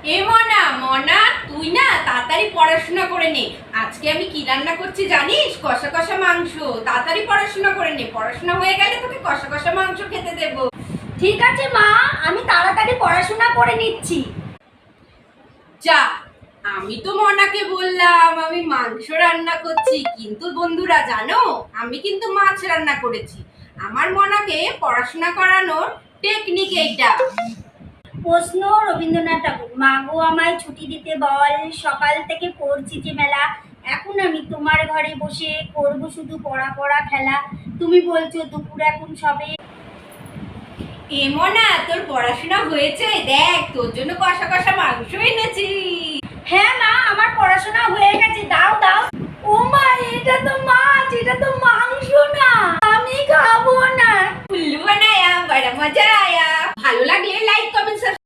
এ মনা মনা, তুই না তাড়াতাড়ি পড়াশোনা করে নে। আজকে আমি কি রান্না করছি জানিস? কষা কষা মাংস। তাড়াতাড়ি পড়াশোনা করে নে, পড়াশোনা হয়ে গেলে তোকে কষা কষা মাংস খেতে দেবো। ঠিক আছে মা, আমি তাড়াতাড়ি পড়াশোনা করে নিচ্ছি। যা, আমি তো মনাকে বললাম আমি মাংস রান্না করছি, কিন্তু বন্ধুরা জানো আমি কিন্তু মাছ রান্না করেছি। আমার মনাকে পড়াশোনা করানোর টেকনিক এইটা। প্রশ্ন রবীন্দ্রনাথ ঠাকুর, মা গো আমায় ছুটি দিতে বল, সকাল থেকে পড়ছি যে মেলা, এখন আমি তোমার ঘরে বসে করব শুধু পড়া পড়া খেলা, তুমি বলছো দুপুর এখন সবে। এ মনা, তোর পড়াশোনা হয়েছে? দেখ তোর জন্য কষা কষা মাংস এনেছি। হ্যাঁ মা, আমার পড়াশোনা হয়ে গেছে, দাও দাও। ও মা, এটা তো মাছ, এটা তো মাংস না, আমি খাবো না। উল্লু বানায়া বড় মজা আয়া। ভালো লাগলে লাইক কমেন্ট